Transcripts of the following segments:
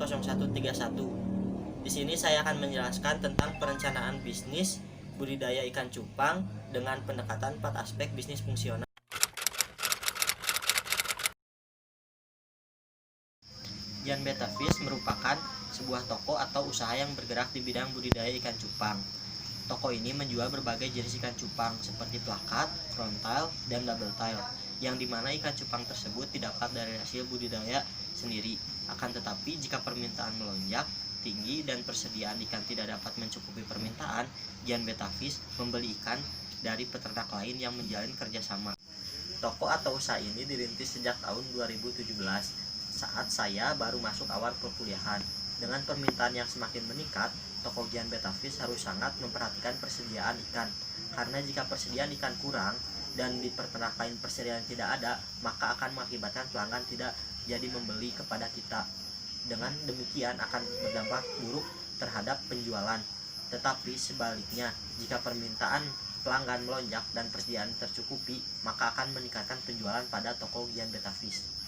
0131. Di sini saya akan menjelaskan tentang perencanaan bisnis budidaya ikan cupang dengan pendekatan 4 aspek bisnis fungsional. Gian Betta Fish merupakan sebuah toko atau usaha yang bergerak di bidang budidaya ikan cupang. Toko ini menjual berbagai jenis ikan cupang seperti plakat, frontal, dan double tail, yang dimana ikan cupang tersebut didapat dari hasil budidaya sendiri. Akan tetapi jika permintaan melonjak tinggi dan persediaan ikan tidak dapat mencukupi permintaan, Gian Betta Fish membeli ikan dari peternak lain yang menjalin kerjasama. Toko atau usaha ini dirintis sejak tahun 2017 saat saya baru masuk awal perkuliahan. Dengan permintaan yang semakin meningkat, toko Gian Betta Fish harus sangat memperhatikan persediaan ikan, karena jika persediaan ikan kurang dan di peternak lain persediaan tidak ada, maka akan mengakibatkan pelanggan tidak jadi membeli kepada kita. Dengan demikian akan berdampak buruk terhadap penjualan. Tetapi sebaliknya, jika permintaan pelanggan melonjak dan persediaan tercukupi, maka akan meningkatkan penjualan pada toko Gian Betta Fish.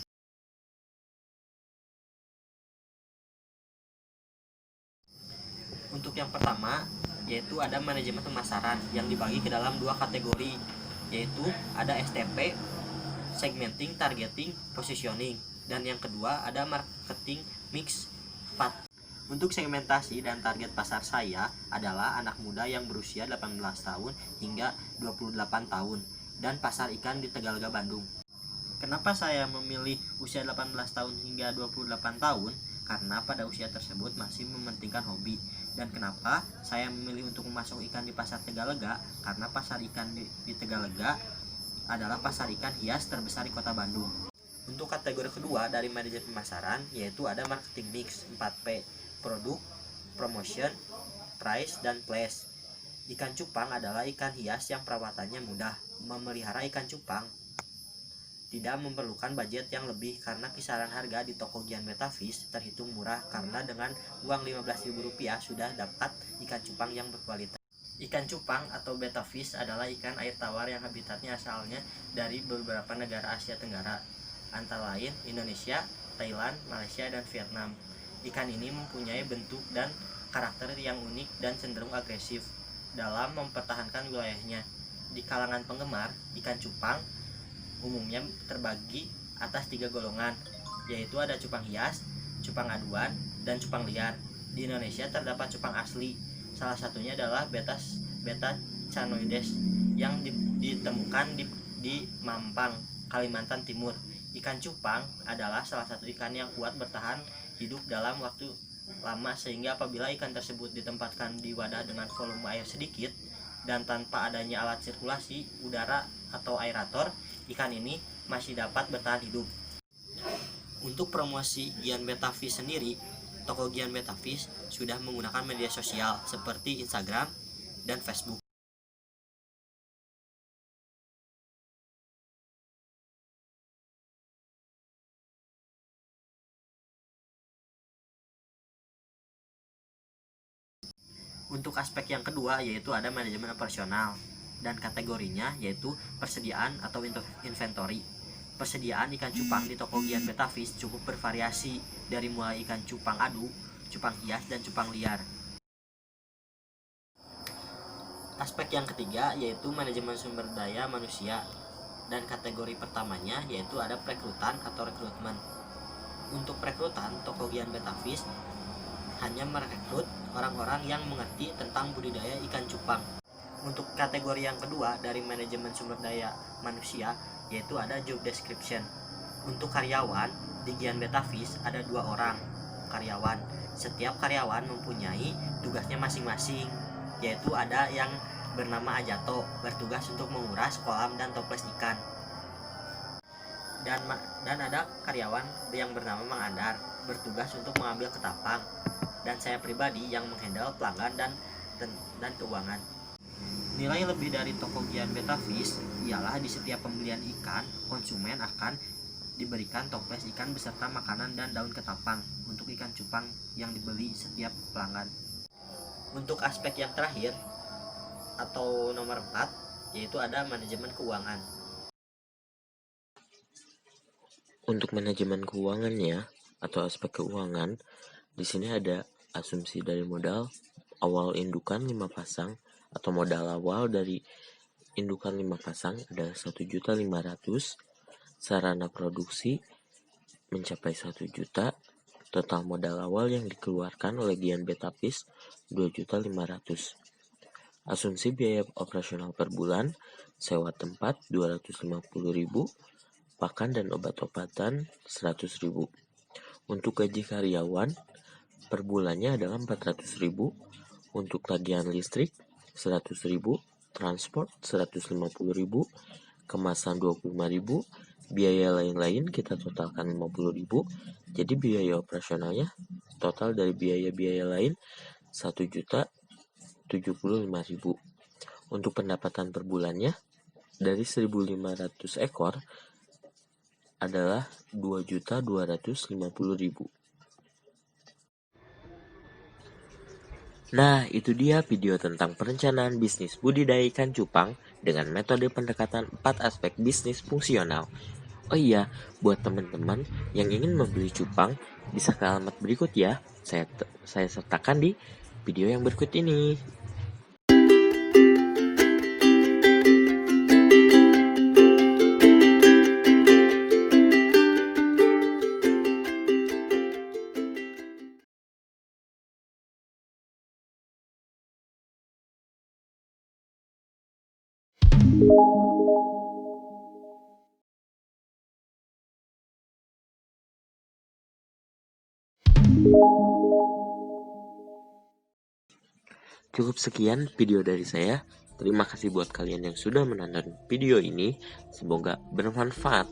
Untuk yang pertama, yaitu ada manajemen pemasaran yang dibagi ke dalam 2 kategori, yaitu ada STP, segmenting, targeting, positioning, dan yang kedua ada marketing mix 4. Untuk segmentasi dan target pasar saya adalah anak muda yang berusia 18 tahun hingga 28 tahun dan pasar ikan di Tegalega, Bandung. Kenapa saya memilih usia 18 tahun hingga 28 tahun? Karena pada usia tersebut masih mementingkan hobi. Dan kenapa saya memilih untuk memasok ikan di pasar Tegalega? Karena pasar ikan di Tegalega adalah pasar ikan hias terbesar di kota Bandung. Untuk kategori kedua dari manajemen pemasaran, yaitu ada marketing mix 4P, produk, promotion, price, dan place. Ikan cupang adalah ikan hias yang perawatannya mudah. Memelihara ikan cupang tidak memerlukan budget yang lebih karena kisaran harga di toko Gian Betta Fish terhitung murah, karena dengan uang Rp15.000 sudah dapat ikan cupang yang berkualitas. Ikan cupang atau betta fish adalah ikan air tawar yang habitatnya asalnya dari beberapa negara Asia Tenggara, antara lain Indonesia, Thailand, Malaysia, dan Vietnam. Ikan ini mempunyai bentuk dan karakter yang unik dan cenderung agresif dalam mempertahankan wilayahnya. Di kalangan penggemar, ikan cupang umumnya terbagi atas 3 golongan, yaitu ada cupang hias, cupang aduan, dan cupang liar. Di Indonesia terdapat cupang asli, salah satunya adalah Betta canoides yang ditemukan di Mampang, Kalimantan Timur. Ikan cupang adalah salah satu ikan yang kuat bertahan hidup dalam waktu lama, sehingga apabila ikan tersebut ditempatkan di wadah dengan volume air sedikit dan tanpa adanya alat sirkulasi udara atau aerator, ikan ini masih dapat bertahan hidup. Untuk promosi Gian Betta Fish sendiri, toko Gian Betta Fish sudah menggunakan media sosial seperti Instagram dan Facebook. Untuk aspek yang kedua, yaitu ada manajemen operasional, dan kategorinya yaitu persediaan atau inventory. Persediaan ikan cupang di toko Gian Betta Fish cukup bervariasi, dari mulai ikan cupang adu, cupang hias, dan cupang liar. Aspek yang ketiga yaitu manajemen sumber daya manusia, dan kategori pertamanya yaitu ada perekrutan atau rekrutmen. Untuk perekrutan, toko Gian Betta Fish hanya merekrut orang-orang yang mengerti tentang budidaya ikan cupang. Untuk kategori yang kedua dari manajemen sumber daya manusia yaitu ada job description. Untuk karyawan di Gian Betta Fish ada 2 orang karyawan. Setiap karyawan mempunyai tugasnya masing-masing, yaitu ada yang bernama Ajato, bertugas untuk menguras kolam dan toples ikan. Dan ada karyawan yang bernama Mang Andar, bertugas untuk mengambil ketapang. Dan saya pribadi yang menghandle pelanggan dan keuangan. Nilai lebih dari toko Gian Betta Fish ialah di setiap pembelian ikan, konsumen akan diberikan toples ikan beserta makanan dan daun ketapang untuk ikan cupang yang dibeli setiap pelanggan. Untuk aspek yang terakhir atau nomor 4 yaitu ada manajemen keuangan. Untuk manajemen keuangannya atau aspek keuangan, Di sini ada asumsi dari modal awal indukan 5 pasang atau modal awal dari indukan 5 pasang adalah 1.500.000, sarana produksi mencapai 1 juta, total modal awal yang dikeluarkan oleh Gian Betapis 2.500.000. Asumsi biaya operasional per bulan, sewa tempat 250.000, pakan dan obat-obatan 100.000. Untuk gaji karyawan per bulannya adalah 400.000, untuk tagihan listrik 100.000, transport 150.000, kemasan 25.000, biaya lain-lain kita totalkan 50.000. Jadi biaya operasionalnya total dari biaya-biaya lain 1.075.000. Untuk pendapatan per bulannya dari 1.500 ekor adalah 2.250.000. Nah, itu dia video tentang perencanaan bisnis budidaya ikan cupang dengan metode pendekatan 4 aspek bisnis fungsional. Oh iya, buat teman-teman yang ingin membeli cupang, bisa ke alamat berikut ya. Saya sertakan di video yang berikut ini. Cukup sekian video dari saya. Terima kasih buat kalian yang sudah menonton video ini. Semoga bermanfaat.